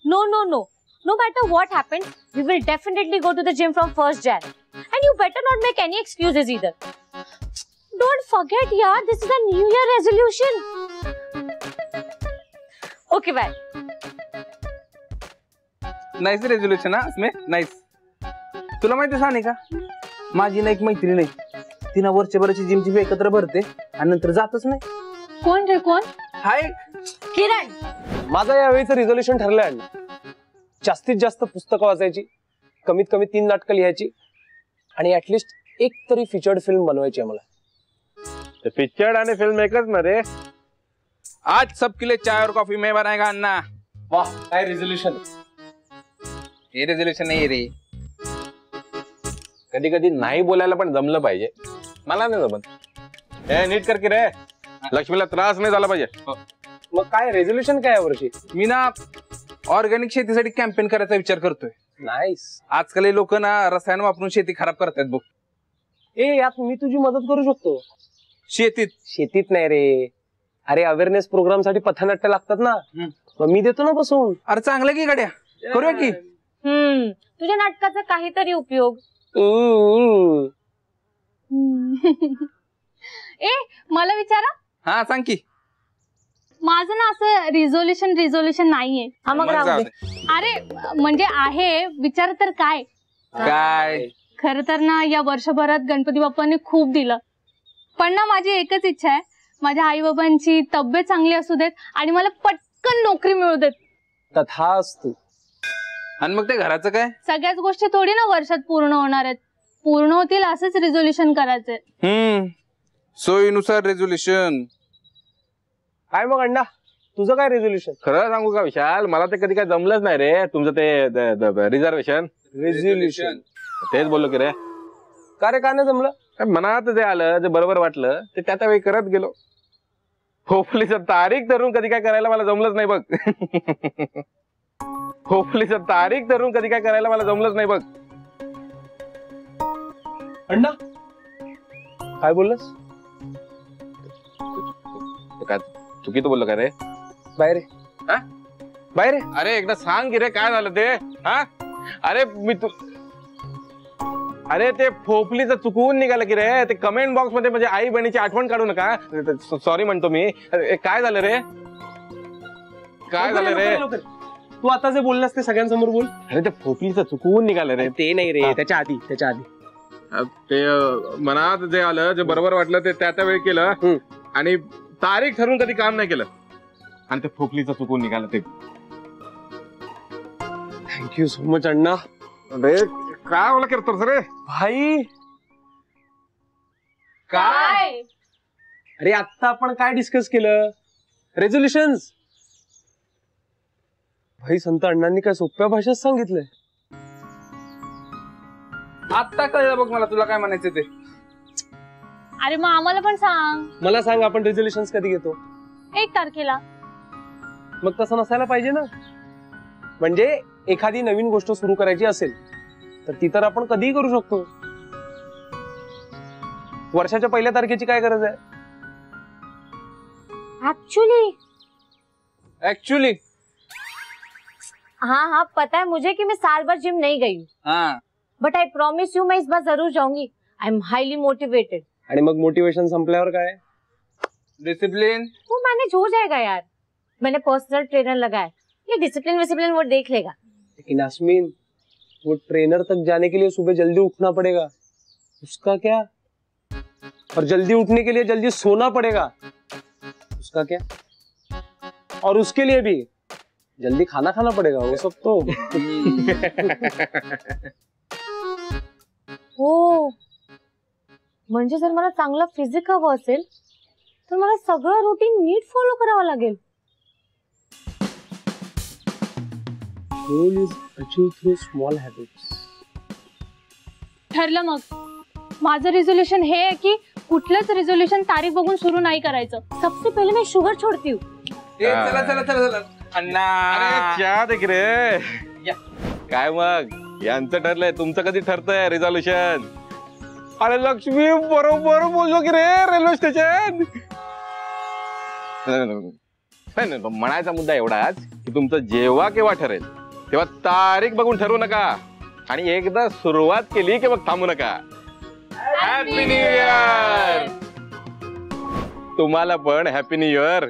No, no, no. No matter what happens, we will definitely go to the gym from 1st Jan. And you better not make any excuses either. Don't forget, yaar, this is a New Year resolution. Okay, bye. Nice resolution हा इसमें nice. तुला माहिती आहे का माझी ना एक मैत्रीण आहे, तिना वर्षभराची जिमची फी एकत्र भरते आणि नंतर जातच नाही. कोण रे कोण? हाय किरण. माझं यावेळीचं रिझोल्युशन ठरलंय अण्णा. जास्तीत जास्त पुस्तकं वाचायची, कमीत कमी 3 नाटकं लिहायची आणि ऍटलिस्ट एक तरी फीचर्ड फिल्म बनवायची आहे मला. पिक्चर आणि फिल्म एकच ना रे. आज सबके लिए चाय और कॉफी मैं बनाएगा अन्ना. वाह काय रिझोल्युशन. हे रेझोल्युशन नाही रे. कधी कधी नाही बोलायला पण जमलं पाहिजे. मला नाही जमत. हे नीट कर की रे, लक्ष्मीला त्रास नाही झाला पाहिजे. मग काय रेझोल्युशन काय यावर्षी? मी ना ऑर्गॅनिक शेतीसाठी कॅम्पेन करायचा विचार करतोय. नाईस. आजकाल हे लोक ना रसायन वापरून शेती खराब करतात बघ. यात मी तुझी मदत करू शकतो. शेतीत नाही रे. अरे अवेअरनेस प्रोग्राम साठी पथनाट्य लागतात ना, मग मी देतो ना बसून. अरे चांगलं की गड्या, करूया की. तुझ्या नाटकाचा काहीतरी उपयोग. मला विचारा. हा सांग की. माझं ना असं रिझोल्युशन नाहीये. अरे म्हणजे आहे, विचार तर काय. खर तर ना या वर्षभरात गणपती बाप्पांनी खूप दिलं, पण ना माझी एकच इच्छा आहे, माझ्या आई बाबांची तब्येत चांगली असू देत आणि मला पटकन नोकरी मिळू देत. तथास्तु. आणि मग ते घराचं काय? सगळ्याच गोष्टी थोडी ना वर्षात पूर्ण होणार आहेत. पूर्ण होतील असंच रिझोल्युशन करायचंय. सोयीनुसार रेझोल्युशन. काय मग अण्णा तुझं काय रेझोल्युशन? खरं सांगू का विशाल, मला ते कधी काय जमलंच नाही रे तुमचं ते रिझर्वेशन. रेझोल्युशन तेच बोललो की रे. का रे, का नाही जमलं? मनात जे आलं, जे बरोबर वाटलं ते त्या वेळी करत गेलो. होपलीचं तारीख धरून कधी काय करायला मला जमलंच नाही बघ. होपलीचं तारीख धरून कधी काय करायला मला जमलंच नाही बघ. अण्णा काय बोललास? काय चुकीचं बोललो का रे? बाहेर बाहेर. अरे एकदा सांग की रे काय झालं ते. हा अरे अरे ते फोपलीचं चुकवून निघालं की रे. ते कमेंट बॉक्स मध्ये म्हणजे आई बहिणीची आठवण काढू नका. सॉरी म्हणतो मी. काय झालं रे? काय झालं रे? तू आता जे बोललास ते सगळ्यांसमोर बोल. अरे ते फोपलीचं चुकवून निघालं रे. ते नाही रे, त्याच्या आधी ते मनात जे आलं, जे बरोबर वाटलं ते त्या वेळी केलं आणि तारीख ठरवून कधी काम नाही केलं आणि ते फोपलीचं चुकून निघालं ते. थँक्यू सो मच अण्णा. अरे काय मला करतोस रे भाई? काय? अरे आता आपण काय डिस्कस केलं? रेझोल्युशन्स. भाई संत अण्णांनी काय सोप्या भाषेत सांगितलंय. आता कळलं बघ मला तुला काय म्हणायचं ते. अरे मग आम्हाला पण सांग. मला सांग, आपण रेझोल्युशन्स कधी घेतो? 1 तारखेला. मग तसं नसायला पाहिजे ना. म्हणजे एखादी नवीन गोष्ट सुरू करायची असेल तर ती तर आपण कधीही करू शकतो. वर्षाच्या 1 तारखेची काय गरज आहे? एक्चुअली हाँ पता है मुझे कि मैं साल भर जिम नहीं गई हूँ. हाँ बट आई प्रॉमिस यू मैं इस बार जरूर जाऊंगी. I am highly motivated. आणि मग मोटिवेशन संपल्यावर काय? डिसिप्लिन. वो मैनेज हो जाएगा यार. मैंने पर्सनल ट्रेनर लगाया. ये डिसिप्लिन वो देख लेगा. लेकिन यास्मीन, वो ट्रेनर तक जाने के लिए सुबह जल्दी उठना पड़ेगा. उसका क्या? और जल्दी उठने के लिए जल्दी सोना पड़ेगा. उसका क्या? और उसके लिए भी जल्दी खाना खाना पड़ेगा. वो सब तो हो. म्हणजे जर मला चांगलं फिजिक हवं असेल तर मला सगळं रुटीन नीट फॉलो करावं लागेल. Goal is achieved through small habits. ठरलं मग. माझं रिझोल्युशन हे आहे की कुठलंच रिझोल्युशन तारीख बघून सुरू नाही करायचं. सबसे पहले मैं शुगर छोड़ती हूँ. चला चला चला चला अन्ना. अरे चहा दे की रे. काय मग यांचं ठरलंय, तुमचं कधी ठरतंय रिझोल्युशन? अरे लक्ष्मी बरोबर बोललो की रे. Railway station. नाही, म्हणायचा मुद्दा एवढाच की तुमचं जेव्हा केव्हा ठरेल तेव्हा तारीख बघून ठरवू नका, आणि एकदा सुरुवात केली की मग थांबू नका. Happy new year. तुम्हाला पण हॅपी न्यू इयर.